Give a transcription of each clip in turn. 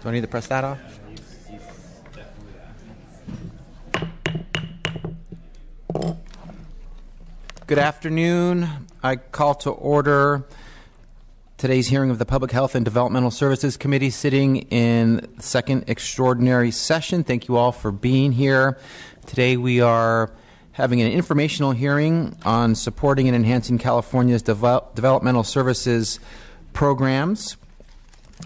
Do I need to press that off? Good afternoon. I call to order today's hearing of the Public Health and Developmental Services Committee sitting in the second extraordinary session. Thank you all for being here. Today we are having an informational hearing on supporting and enhancing California's developmental services programs.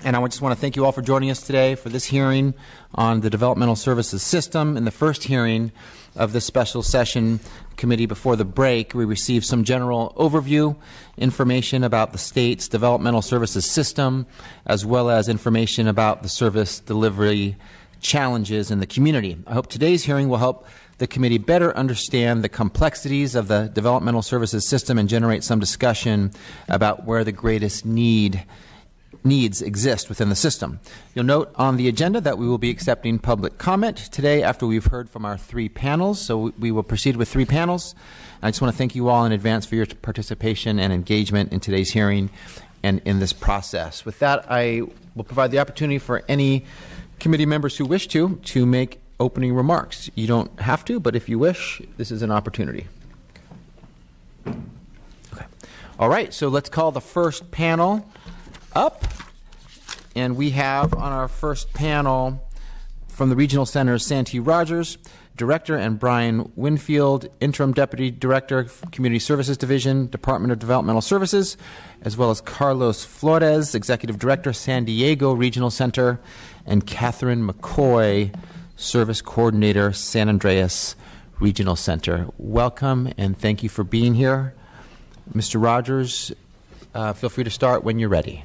And I just want to thank you all for joining us today for this hearing on the developmental services system. In the first hearing of this special session committee before the break, we received some general overview information about the state's developmental services system, as well as information about the service delivery challenges in the community. I hope today's hearing will help the committee better understand the complexities of the developmental services system and generate some discussion about where the greatest needs exist within the system. You'll note on the agenda that we will be accepting public comment today after we've heard from our three panels. So we will proceed with three panels. I just want to thank you all in advance for your participation and engagement in today's hearing and in this process. With that, I will provide the opportunity for any committee members who wish to make opening remarks. You don't have to, but if you wish, this is an opportunity. Okay. All right, so let's call the first panel up. And we have on our first panel from the Regional Centers, Santee Rogers, Director, and Brian Winfield, Interim Deputy Director, Community Services Division, Department of Developmental Services, as well as Carlos Flores, Executive Director, San Diego Regional Center, and Catherine McCoy, Service Coordinator, San Andreas Regional Center. Welcome and thank you for being here. Mr. Rogers, feel free to start when you're ready.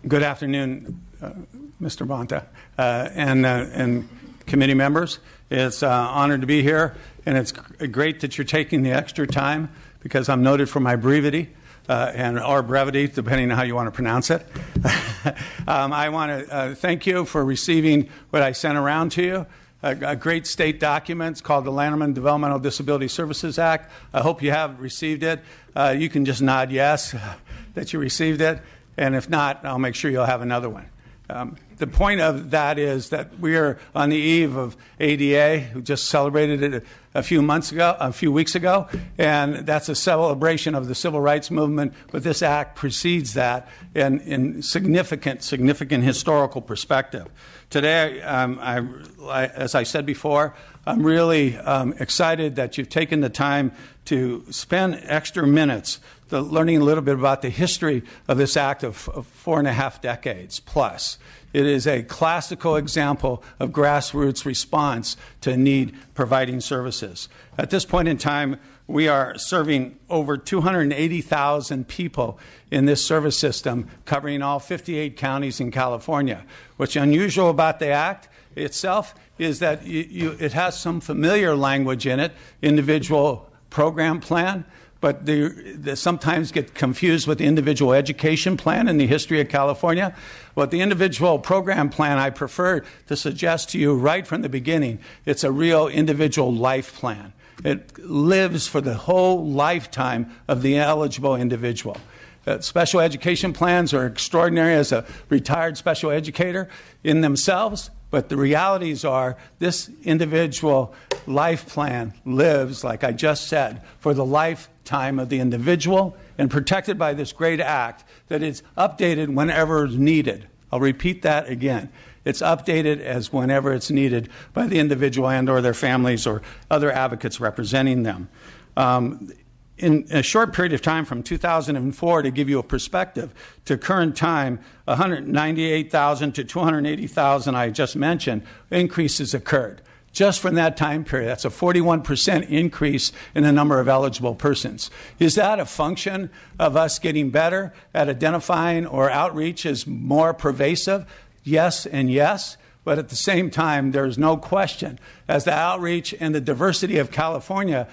Good afternoon, Mr. Bonta, and committee members. It's honored to be here, and it's great that you're taking the extra time because I'm noted for my brevity or brevity, depending on how you want to pronounce it. I want to thank you for receiving what I sent around to you. A great state document. It's called the Lanterman Developmental Disability Services Act. I hope you have received it. You can just nod yes that you received it. And if not, I'll make sure you'll have another one. The point of that is that we are on the eve of ADA, who just celebrated it a few weeks ago, and that's a celebration of the civil rights movement. But this act precedes that in significant historical perspective. Today, as I said before, I'm really excited that you've taken the time to spend extra minutes learning a little bit about the history of this act of 4.5 decades plus. It is a classical example of grassroots response to need providing services. At this point in time, we are serving over 280,000 people in this service system, covering all 58 counties in California. What's unusual about the act itself is that it has some familiar language in it, individual program plan, but they sometimes get confused with the individual education plan in the history of California. But the individual program plan, I prefer to suggest to you right from the beginning, it's a real individual life plan. It lives for the whole lifetime of the eligible individual. Special education plans are extraordinary as a retired special educator in themselves, but the realities are this individual life plan lives, like I just said, for the lifetime of the individual and protected by this great act that is updated whenever it's needed. I'll repeat that again. It's updated as whenever it's needed by the individual and or their families or other advocates representing them. In a short period of time from 2004, to give you a perspective, to current time, 198,000 to 280,000 I just mentioned, increases occurred. Just from that time period, that's a 41% increase in the number of eligible persons. Is that a function of us getting better at identifying or outreach is more pervasive? Yes and yes. But at the same time, there's no question, as the outreach and the diversity of California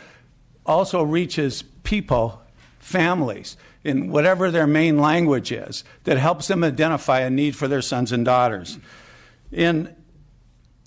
also reaches people, families in whatever their main language is that helps them identify a need for their sons and daughters. In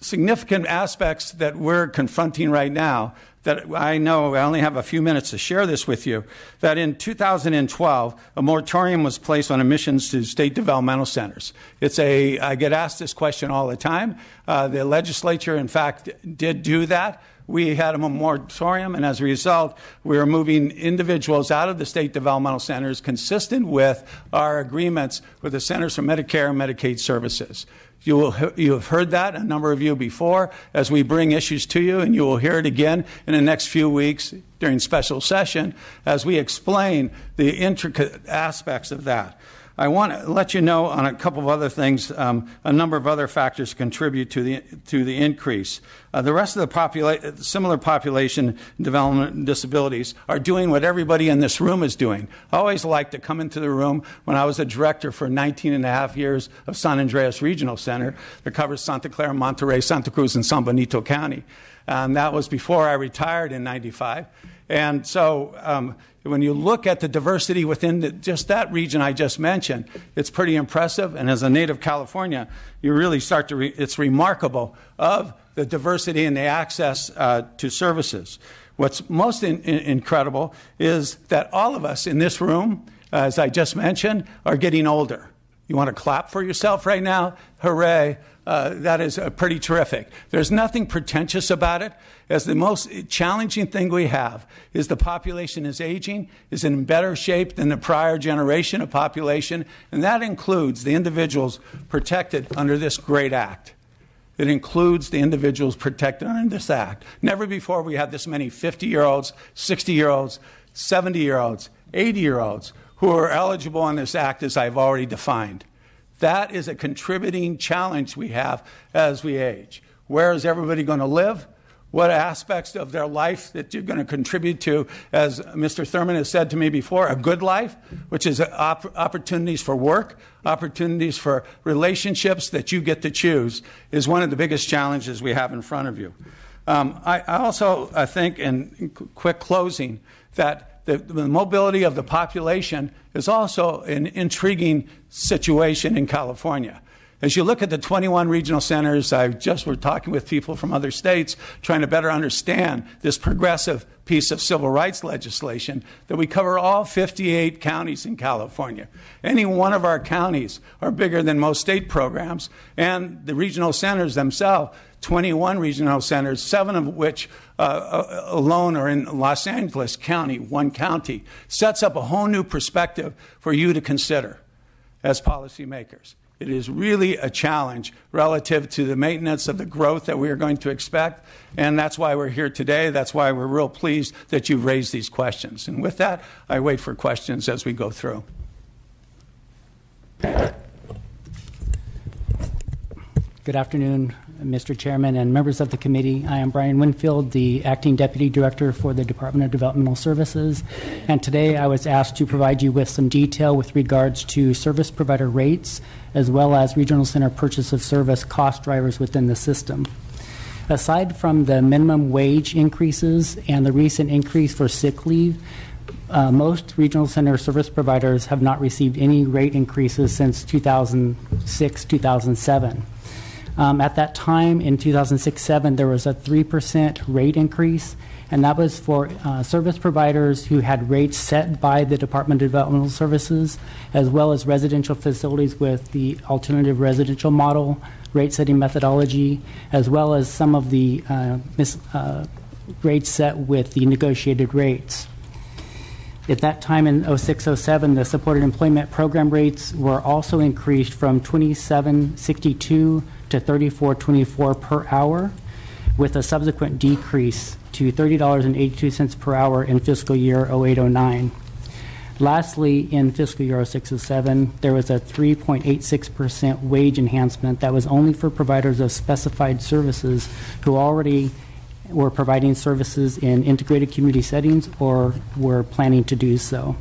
significant aspects that we're confronting right now, that I know I only have a few minutes to share this with you, that in 2012, a moratorium was placed on admissions to state developmental centers. I get asked this question all the time. The legislature, in fact, did do that. We had a moratorium, and as a result, we are moving individuals out of the state developmental centers consistent with our agreements with the Centers for Medicare and Medicaid Services. You have heard that, a number of you before, as we bring issues to you, and you will hear it again in the next few weeks during special session as we explain the intricate aspects of that. I want to let you know on a couple of other things, a number of other factors contribute to the increase. The rest of the similar population development and disabilities are doing what everybody in this room is doing. I always liked to come into the room when I was a director for 19 and a half years of San Andreas Regional Center that covers Santa Clara, Monterey, Santa Cruz, and San Benito County. That was before I retired in 95. And so when you look at the diversity within just that region I just mentioned, it's pretty impressive. And as a native California, you really start to, it's remarkable of the diversity and the access to services. What's most incredible is that all of us in this room, as I just mentioned, are getting older. You want to clap for yourself right now? Hooray. That is pretty terrific. There's nothing pretentious about it, as the most challenging thing we have is the population is aging, is in better shape than the prior generation of population, and that includes the individuals protected under this great act. It includes the individuals protected under this act. Never before we had this many 50-year-olds, 60-year-olds, 70-year-olds, 80-year-olds who are eligible on this act, as I've already defined. That is a contributing challenge we have as we age. Where is everybody going to live? What aspects of their life that you're going to contribute to, as Mr. Thurman has said to me before, a good life, which is opportunities for work, opportunities for relationships that you get to choose, is one of the biggest challenges we have in front of you. I also think, in quick closing, that the mobility of the population is also an intriguing situation in California. As you look at the 21 regional centers, I just were talking with people from other states trying to better understand this progressive piece of civil rights legislation, that we cover all 58 counties in California. Any one of our counties are bigger than most state programs, and the regional centers themselves, 21 regional centers, 7 of which alone are in Los Angeles County, one county, sets up a whole new perspective for you to consider as policymakers. It is really a challenge relative to the maintenance of the growth that we are going to expect, and that's why we're here today. That's why we're real pleased that you've raised these questions. And with that, I wait for questions as we go through. Good afternoon, Mr. Chairman and members of the committee. I am Brian Winfield, the Acting Deputy Director for the Department of Developmental Services, and today I was asked to provide you with some detail with regards to service provider rates as well as regional center purchase of service cost drivers within the system. Aside from the minimum wage increases and the recent increase for sick leave, most regional center service providers have not received any rate increases since 2006-2007. At that time, in 2006-07, there was a 3% rate increase, and that was for service providers who had rates set by the Department of Developmental Services, as well as residential facilities with the alternative residential model rate setting methodology, as well as some of the rates set with the negotiated rates. At that time in 06-07, the supported employment program rates were also increased from $27.62 to $34.24 per hour, with a subsequent decrease to $30.82 per hour in fiscal year 08-09. Lastly, in fiscal year 06-07, there was a 3.86% wage enhancement that was only for providers of specified services who already were providing services in integrated community settings or were planning to do so.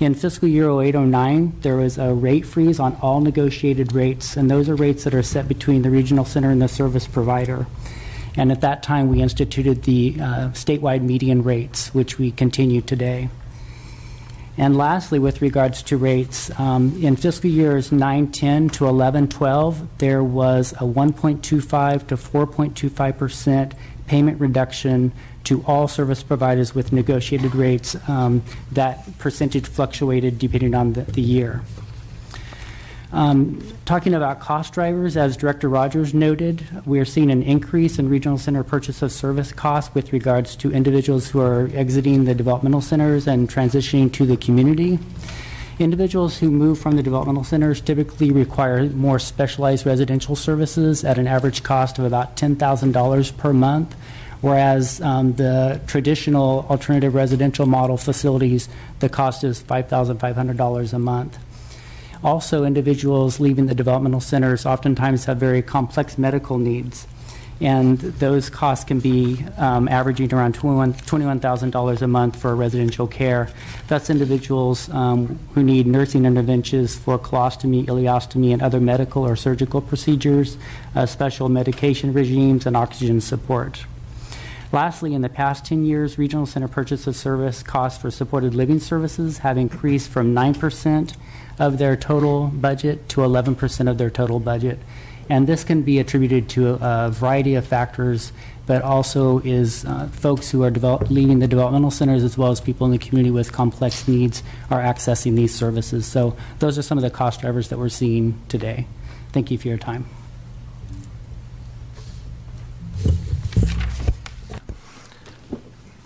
In fiscal year 08-09, there was a rate freeze on all negotiated rates, and those are rates that are set between the regional center and the service provider. And at that time, we instituted the statewide median rates, which we continue today. And lastly, with regards to rates, in fiscal years 9-10 to 11-12, there was a 1.25 to 4.25% payment reduction to all service providers with negotiated rates. That percentage fluctuated depending on the year. Talking about cost drivers, as Director Rogers noted, we are seeing an increase in regional center purchase of service costs with regards to individuals who are exiting the developmental centers and transitioning to the community. Individuals who move from the developmental centers typically require more specialized residential services at an average cost of about $10,000 per month, whereas the traditional alternative residential model facilities, the cost is $5,500 a month. Also, individuals leaving the developmental centers oftentimes have very complex medical needs, and those costs can be averaging around $21,000 a month for residential care. That's individuals who need nursing interventions for colostomy, ileostomy, and other medical or surgical procedures, special medication regimes, and oxygen support. Lastly, in the past 10 years, regional center purchase of service costs for supported living services have increased from 9% of their total budget to 11% of their total budget. And this can be attributed to a variety of factors, but also is folks who are leaving the developmental centers as well as people in the community with complex needs are accessing these services. So those are some of the cost drivers that we're seeing today. Thank you for your time.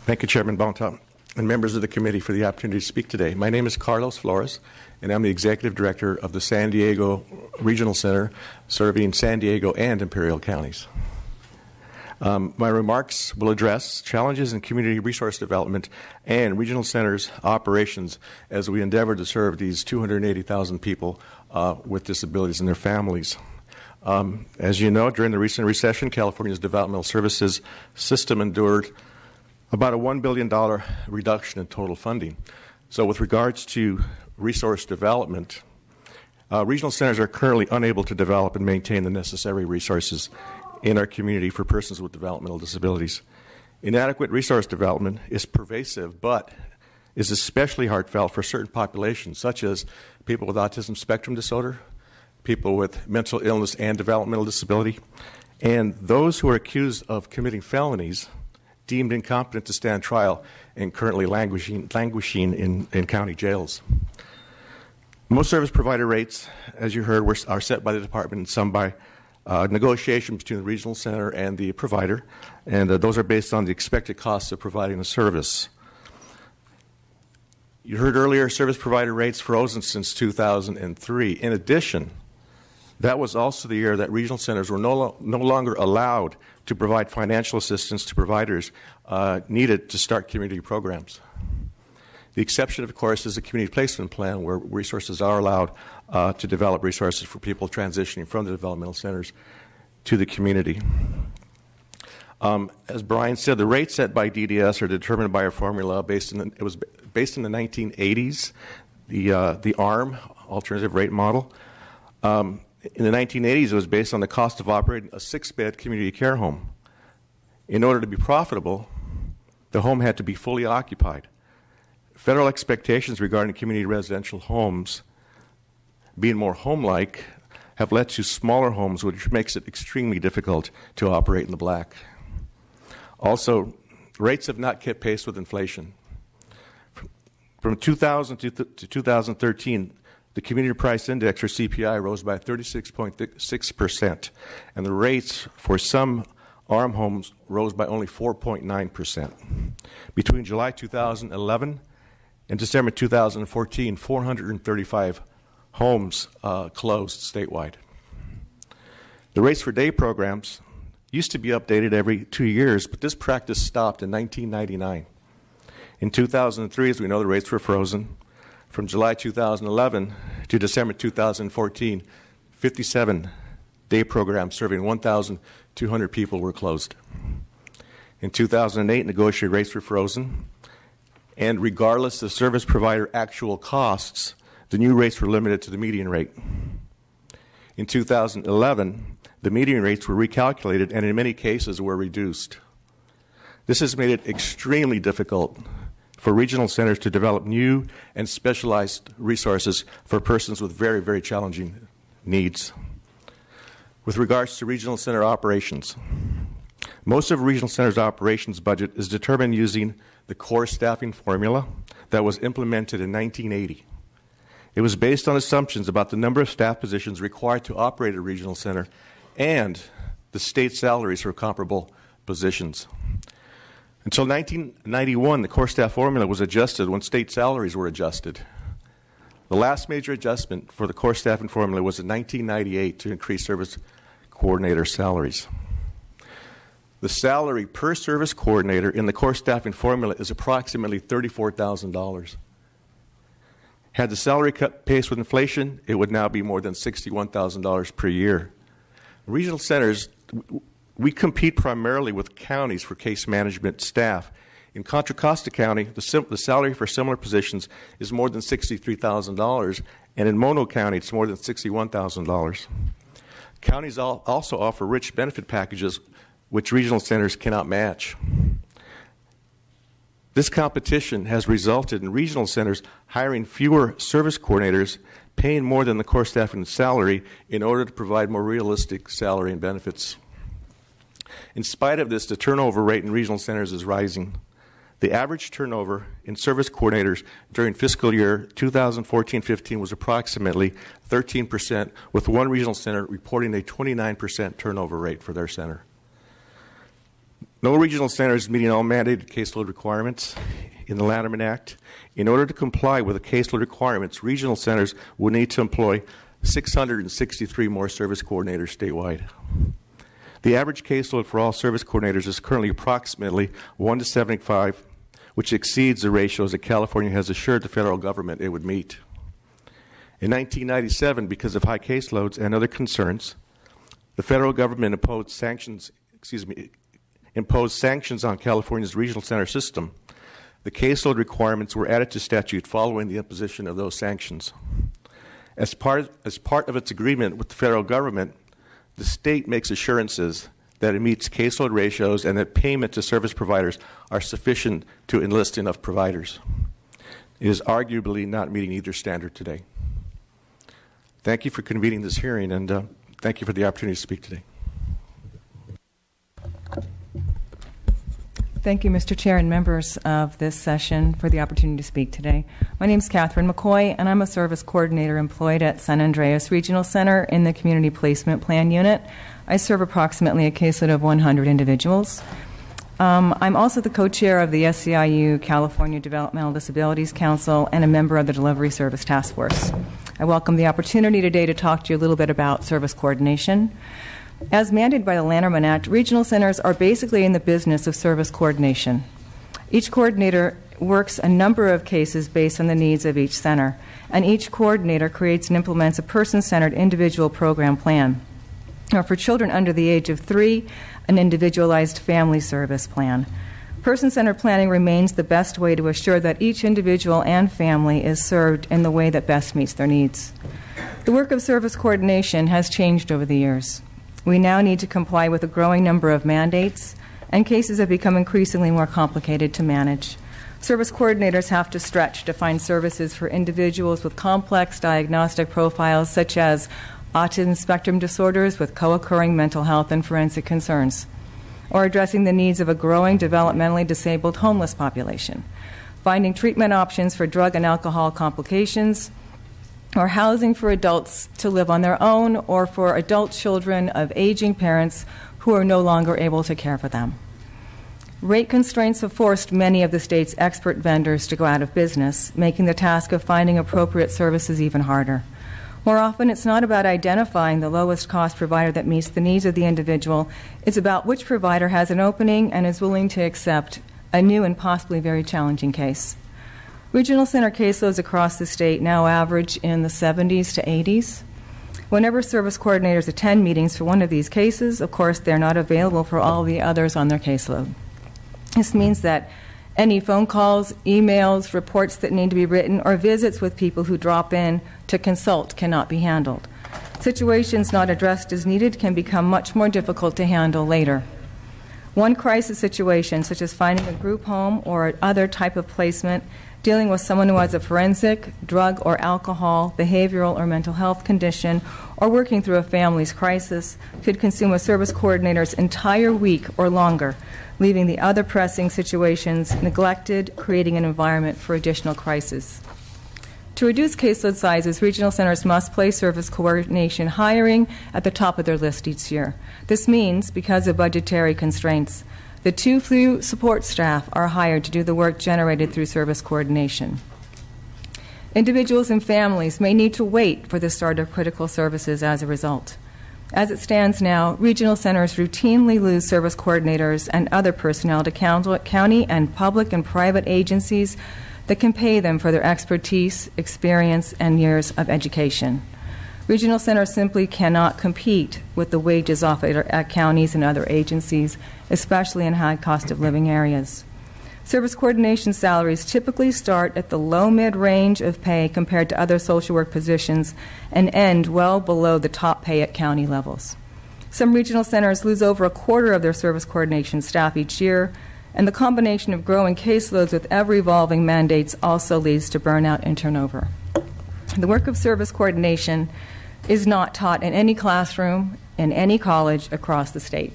Thank you, Chairman Bonta, and members of the committee for the opportunity to speak today. My name is Carlos Flores, and I'm the Executive Director of the San Diego Regional Center, serving San Diego and Imperial counties. My remarks will address challenges in community resource development and regional centers operations as we endeavor to serve these 280,000 people with disabilities and their families. As you know, during the recent recession, California's developmental services system endured about a $1 billion reduction in total funding. So with regards to resource development, regional centers are currently unable to develop and maintain the necessary resources in our community for persons with developmental disabilities. Inadequate resource development is pervasive, but is especially heartfelt for certain populations, such as people with autism spectrum disorder, people with mental illness and developmental disability, and those who are accused of committing felonies deemed incompetent to stand trial and currently languishing in county jails. Most service provider rates, as you heard, are set by the department and some by negotiation between the regional center and the provider, and those are based on the expected costs of providing the service. You heard earlier service provider rates frozen since 2003. In addition, that was also the year that regional centers were no longer allowed to provide financial assistance to providers needed to start community programs. The exception, of course, is the community placement plan, where resources are allowed to develop resources for people transitioning from the developmental centers to the community. As Brian said, the rates set by DDS are determined by a formula it was based in the 1980s, the ARM, Alternative Rate Model. In the 1980s, it was based on the cost of operating a 6-bed community care home. In order to be profitable, the home had to be fully occupied. Federal expectations regarding community residential homes being more home-like have led to smaller homes, which makes it extremely difficult to operate in the black. Also, rates have not kept pace with inflation. From 2000 to 2013, the Community Price Index, or CPI, rose by 36.6%, and the rates for some ARM homes rose by only 4.9%. Between July 2011 and December 2014, 435 homes closed statewide. The rates for day programs used to be updated every 2 years, but this practice stopped in 1999. In 2003, as we know, the rates were frozen. From July 2011 to December 2014, 57 day programs serving 1,200 people were closed. In 2008, negotiated rates were frozen, and regardless of service provider actual costs, the new rates were limited to the median rate. In 2011, the median rates were recalculated and in many cases were reduced. This has made it extremely difficult for regional centers to develop new and specialized resources for persons with very, very challenging needs. With regards to regional center operations, most of a regional center's operations budget is determined using the core staffing formula that was implemented in 1980. It was based on assumptions about the number of staff positions required to operate a regional center and the state salaries for comparable positions. Until 1991, the core staff formula was adjusted when state salaries were adjusted. The last major adjustment for the core staffing formula was in 1998 to increase service coordinator salaries. The salary per service coordinator in the core staffing formula is approximately $34,000. Had the salary cut pace with inflation, it would now be more than $61,000 per year. Regional centers, we compete primarily with counties for case management staff. In Contra Costa County, the salary for similar positions is more than $63,000, and in Mono County, it's more than $61,000. Counties also offer rich benefit packages which regional centers cannot match. This competition has resulted in regional centers hiring fewer service coordinators, paying more than the core staffing salary in order to provide more realistic salary and benefits. In spite of this, the turnover rate in regional centers is rising. The average turnover in service coordinators during fiscal year 2014-15 was approximately 13%, with one regional center reporting a 29% turnover rate for their center. No regional center is meeting all mandated caseload requirements in the Lanterman Act. In order to comply with the caseload requirements, regional centers will need to employ 663 more service coordinators statewide. The average caseload for all service coordinators is currently approximately 1 to 75, which exceeds the ratios that California has assured the federal government it would meet. In 1997, because of high caseloads and other concerns, the federal government imposed sanctions on California's regional center system. The caseload requirements were added to statute following the imposition of those sanctions. As part of its agreement with the federal government, the state makes assurances that it meets caseload ratios and that payment to service providers are sufficient to enlist enough providers. It is arguably not meeting either standard today. Thank you for convening this hearing, and thank you for the opportunity to speak today. Thank you, Mr. Chair and members of this session, for the opportunity to speak today. My name is Catherine McCoy, and I'm a service coordinator employed at San Andreas Regional Center in the Community Placement Plan Unit. I serve approximately a caseload of 100 individuals. I'm also the co-chair of the SEIU California Developmental Disabilities Council and a member of the Delivery Service Task Force. I welcome the opportunity today to talk to you a little bit about service coordination. As mandated by the Lanterman Act, regional centers are basically in the business of service coordination. Each coordinator works a number of cases based on the needs of each center, and each coordinator creates and implements a person-centered individual program plan. Or for children under the age of 3, an individualized family service plan. Person-centered planning remains the best way to assure that each individual and family is served in the way that best meets their needs. The work of service coordination has changed over the years. We now need to comply with a growing number of mandates, and cases have become increasingly more complicated to manage. Service coordinators have to stretch to find services for individuals with complex diagnostic profiles such as autism spectrum disorders with co-occurring mental health and forensic concerns, or addressing the needs of a growing developmentally disabled homeless population, finding treatment options for drug and alcohol complications, or housing for adults to live on their own, or for adult children of aging parents who are no longer able to care for them. Rate constraints have forced many of the state's expert vendors to go out of business, making the task of finding appropriate services even harder. More often, it's not about identifying the lowest cost provider that meets the needs of the individual. It's about which provider has an opening and is willing to accept a new and possibly very challenging case. Regional center caseloads across the state now average in the 70s to 80s. Whenever service coordinators attend meetings for one of these cases, of course, they're not available for all the others on their caseload. This means that any phone calls, emails, reports that need to be written, or visits with people who drop in to consult cannot be handled. Situations not addressed as needed can become much more difficult to handle later. One crisis situation, such as finding a group home or other type of placement, dealing with someone who has a forensic, drug or alcohol, behavioral or mental health condition, or working through a family's crisis, could consume a service coordinator's entire week or longer, leaving the other pressing situations neglected, creating an environment for additional crisis. To reduce caseload sizes, regional centers must place service coordination hiring at the top of their list each year. This means, because of budgetary constraints, the too few support staff are hired to do the work generated through service coordination. Individuals and families may need to wait for the start of critical services as a result. As it stands now, regional centers routinely lose service coordinators and other personnel to county and public and private agencies that can pay them for their expertise, experience, and years of education. Regional centers simply cannot compete with the wages offered at counties and other agencies, especially in high cost of living areas. Service coordination salaries typically start at the low-mid range of pay compared to other social work positions and end well below the top pay at county levels. Some regional centers lose over a quarter of their service coordination staff each year, and the combination of growing caseloads with ever-evolving mandates also leads to burnout and turnover. The work of service coordination is not taught in any classroom in any college across the state.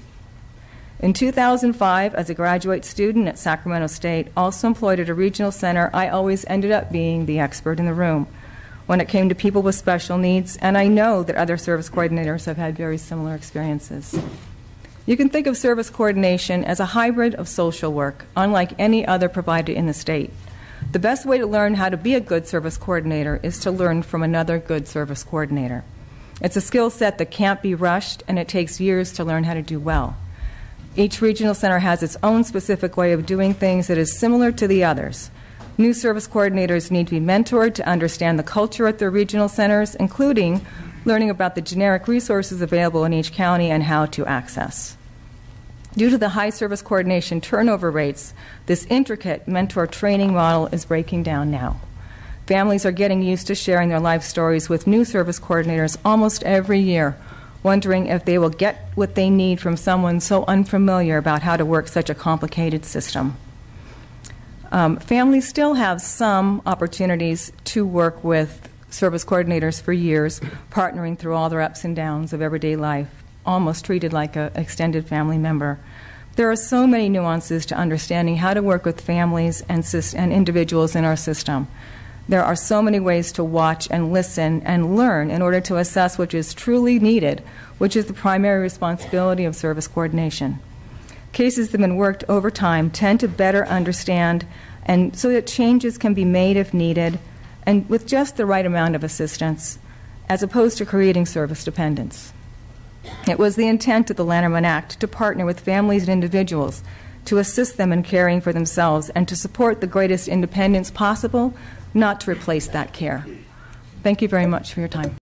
In 2005, as a graduate student at Sacramento State, also employed at a regional center, I always ended up being the expert in the room when it came to people with special needs, and I know that other service coordinators have had very similar experiences. You can think of service coordination as a hybrid of social work, unlike any other provider in the state. The best way to learn how to be a good service coordinator is to learn from another good service coordinator. It's a skill set that can't be rushed, and it takes years to learn how to do well. Each regional center has its own specific way of doing things that is similar to the others. New service coordinators need to be mentored to understand the culture at their regional centers, including learning about the generic resources available in each county and how to access. Due to the high service coordination turnover rates, this intricate mentor training model is breaking down now. Families are getting used to sharing their life stories with new service coordinators almost every year, wondering if they will get what they need from someone so unfamiliar about how to work such a complicated system. Families still have some opportunities to work with service coordinators for years, partnering through all their ups and downs of everyday life, almost treated like an extended family member. There are so many nuances to understanding how to work with families and individuals in our system. There are so many ways to watch and listen and learn in order to assess which is truly needed, which is the primary responsibility of service coordination. Cases that have been worked over time tend to better understand, and so that changes can be made if needed, and with just the right amount of assistance, as opposed to creating service dependence. It was the intent of the Lanterman Act to partner with families and individuals to assist them in caring for themselves and to support the greatest independence possible, not to replace that care. Thank you very much for your time.